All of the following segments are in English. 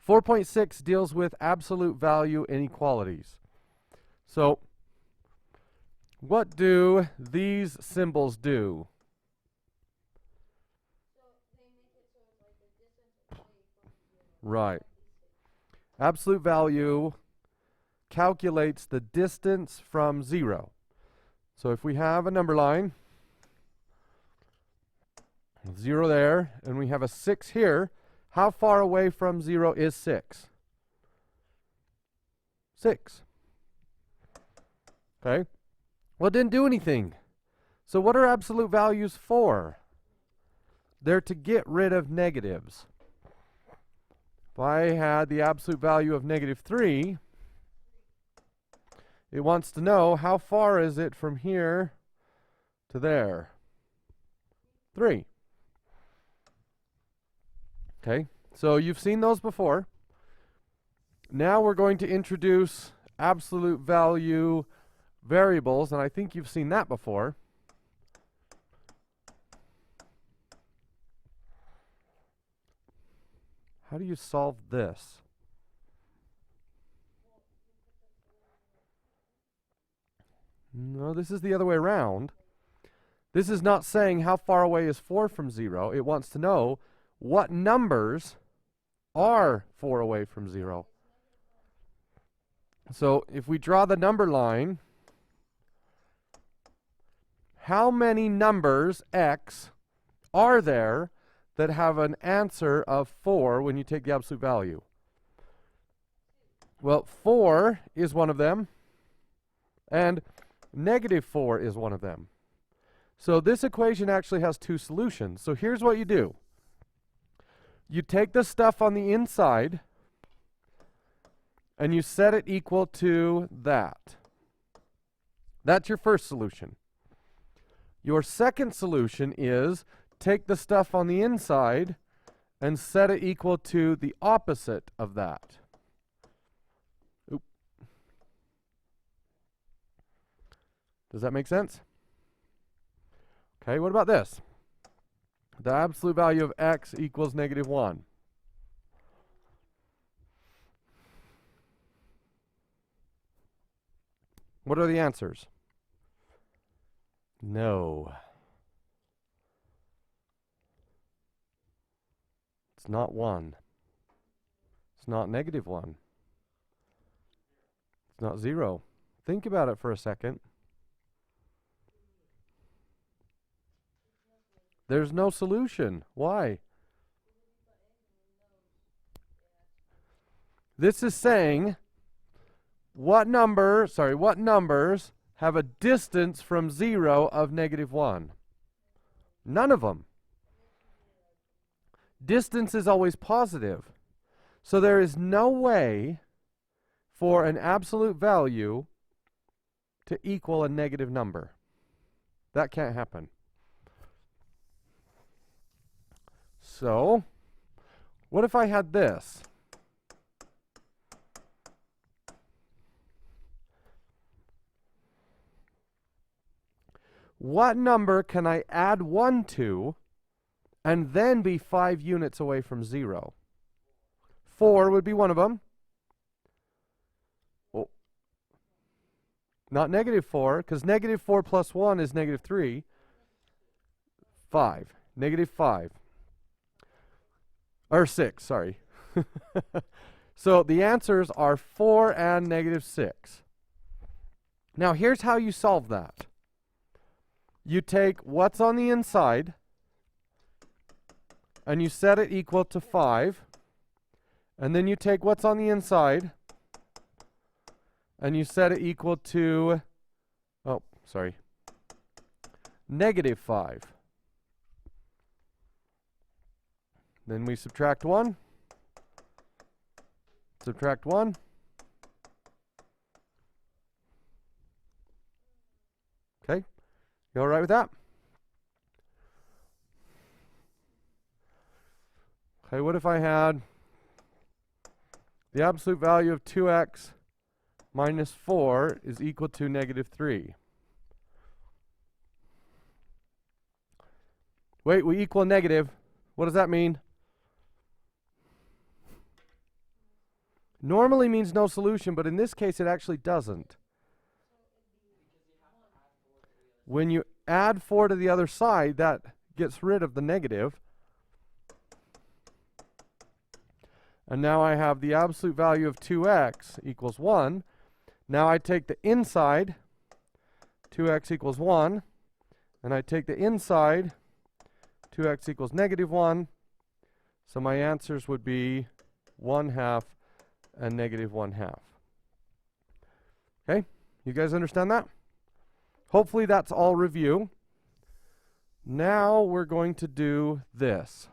4.6 deals with absolute value inequalities. So, what do these symbols do? Right. Absolute value calculates the distance from 0. So if we have a number line, 0 there, and we have a 6 here, how far away from 0 is 6? 6. Okay. Well, it didn't do anything. So what are absolute values for? They're to get rid of negatives. If I had the absolute value of -3, it wants to know how far is it from here to there. 3. Okay, so you've seen those before. Now we're going to introduce absolute value variables, and I think you've seen that before. How do you solve this? No, this is the other way around. This is not saying how far away is 4 from 0. It wants to know what numbers are 4 away from 0. So if we draw the number line, how many numbers x are there that have an answer of 4 when you take the absolute value? Well, 4 is one of them, and -4 is one of them. So this equation actually has two solutions. So here's what you do. You take the stuff on the inside, and you set it equal to that. That's your first solution. Your second solution is take the stuff on the inside and set it equal to the opposite of that. Oop. Does that make sense? Okay, what about this? The absolute value of x equals -1. What are the answers? No. It's not 1. It's not -1. It's not 0. Think about it for a second. There's no solution. Why? This is saying what numbers have a distance from 0 of -1? None of them. Distance is always positive. So there is no way for an absolute value to equal a negative number. That can't happen. So, what if I had this? What number can I add 1 to and then be 5 units away from 0? 4 would be one of them. Oh. Not -4, because -4 plus 1 is -3. 5. -5. Or 6, sorry. So the answers are 4 and -6. Now here's how you solve that. You take what's on the inside and you set it equal to 5. And then you take what's on the inside and you set it equal to, -5. Then we subtract 1. Subtract 1. Okay, you all right with that? Okay, what if I had the absolute value of 2x minus 4 is equal to -3? Wait, we equal negative. What does that mean? Normally means no solution, but in this case it actually doesn't. When you add 4 to the other side, that gets rid of the negative. And now I have the absolute value of 2x equals 1. Now I take the inside, 2x equals 1, and I take the inside, 2x equals negative 1. So my answers would be 1/2 and negative 1/2. Okay, you guys understand that? Hopefully that's all review. Now we're going to do this.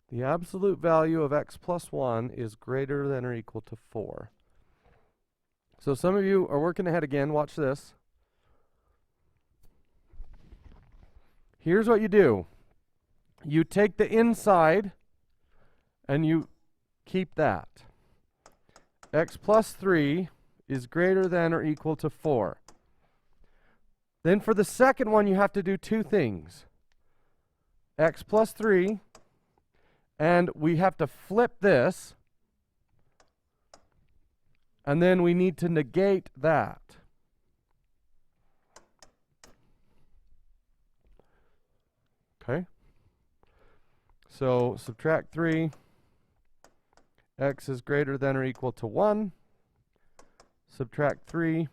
The absolute value of x plus 1 is greater than or equal to 4. So some of you are working ahead again. Watch this. Here's what you do. You take the inside and you keep that. X plus 3 is greater than or equal to 4. Then for the second one, you have to do two things. X plus 3, and we have to flip this, and then we need to negate that. Okay? So subtract 3, x is greater than or equal to 1. Subtract 3,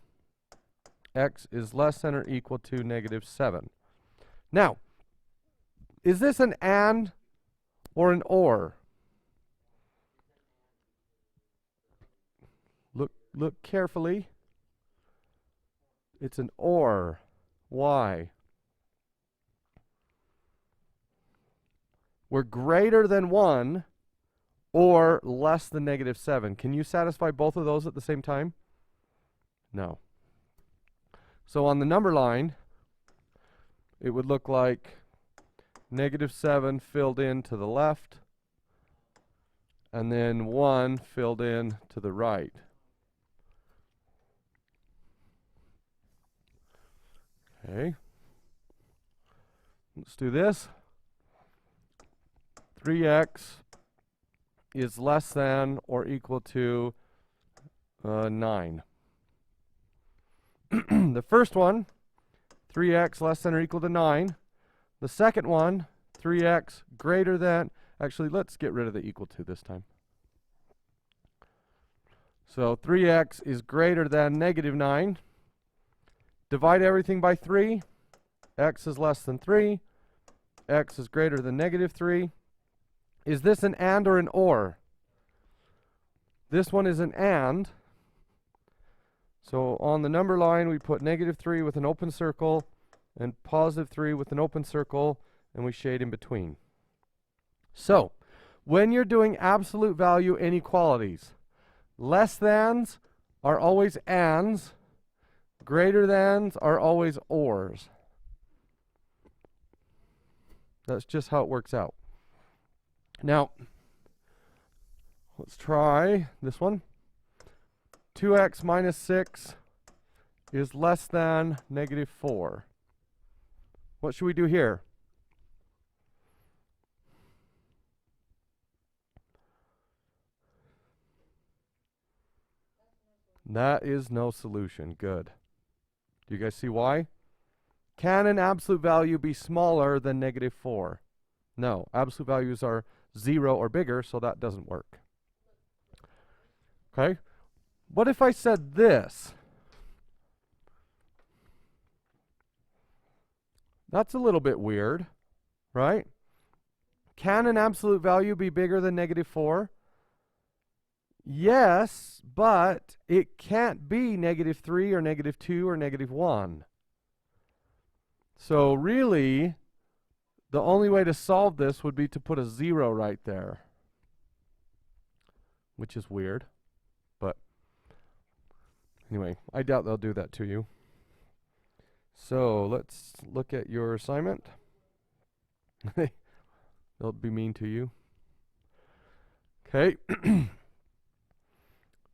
x is less than or equal to negative 7. Now, is this an and or an or? Look carefully. It's an or. Why? We're greater than 1 or less than negative 7. Can you satisfy both of those at the same time? No. So on the number line, it would look like negative 7 filled in to the left, and then 1 filled in to the right. Okay. Let's do this. 3x is less than or equal to 9. The first one, 3x less than or equal to 9. The second one, 3x greater than, actually let's get rid of the equal to this time. So 3x is greater than negative 9. Divide everything by 3. X is less than 3. X is greater than negative 3. Is this an and or an or? This one is an and. So on the number line, we put negative 3 with an open circle and positive 3 with an open circle, and we shade in between. So when you're doing absolute value inequalities, less thans are always ands, greater thans are always ors. That's just how it works out. Now, let's try this one. 2x minus 6 is less than negative 4. What should we do here? That is no solution. Good. Do you guys see why? Can an absolute value be smaller than negative 4? No. Absolute values are 0 or bigger, so that doesn't work. Okay? What if I said this? That's a little bit weird, right? Can an absolute value be bigger than negative 4? Yes, but it can't be negative 3 or negative 2 or negative 1. So really, the only way to solve this would be to put a 0 right there, which is weird. But anyway, I doubt they'll do that to you. So let's look at your assignment. They'll be mean to you. Okay.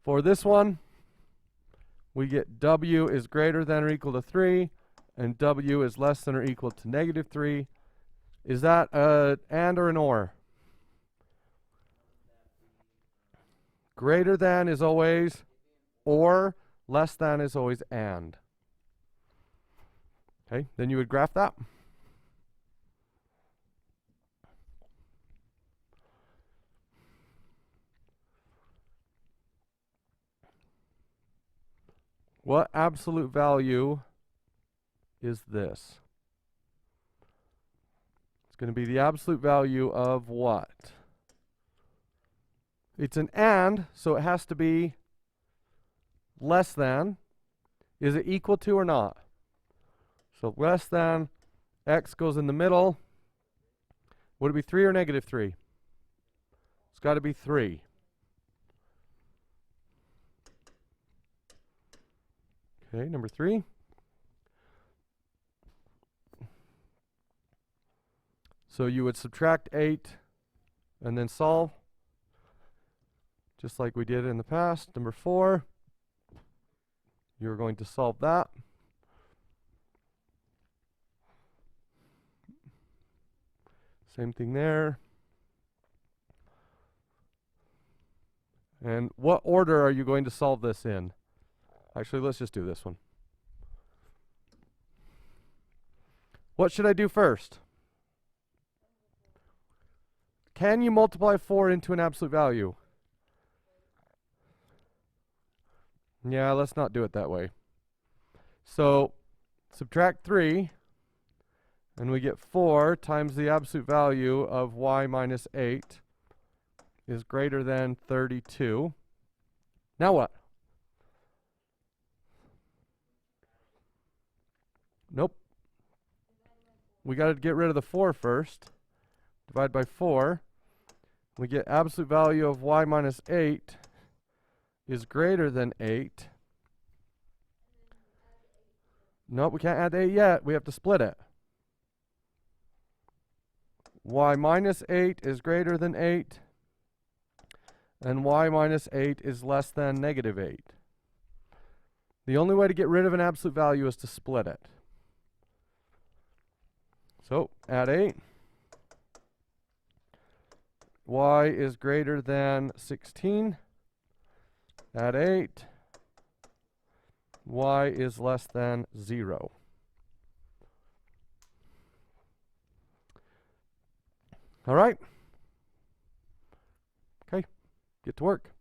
For this one, we get w is greater than or equal to 3, and w is less than or equal to negative 3. Is that an and or an or? Greater than is always or, less than is always and. Okay, then you would graph that. What absolute value is this? It's going to be the absolute value of what? It's an and, so it has to be less than. Is it equal to or not? So less than, x goes in the middle. Would it be 3 or negative 3? It's got to be 3. Okay, number 3. So you would subtract 8 and then solve, just like we did in the past. Number 4, you're going to solve that. Same thing there. And what order are you going to solve this in? Actually, let's just do this one. What should I do first? Can you multiply 4 into an absolute value? Yeah, let's not do it that way. So subtract 3, and we get 4 times the absolute value of y minus 8 is greater than 32. Now what? Nope. We got to get rid of the 4 first. Divide by 4. We get absolute value of y minus 8 is greater than 8. Nope, we can't add 8 yet. We have to split it. Y minus 8 is greater than 8. And y minus 8 is less than negative 8. The only way to get rid of an absolute value is to split it. So add 8. Y is greater than 16. Add 8. Y is less than 0. All right. Okay, get to work.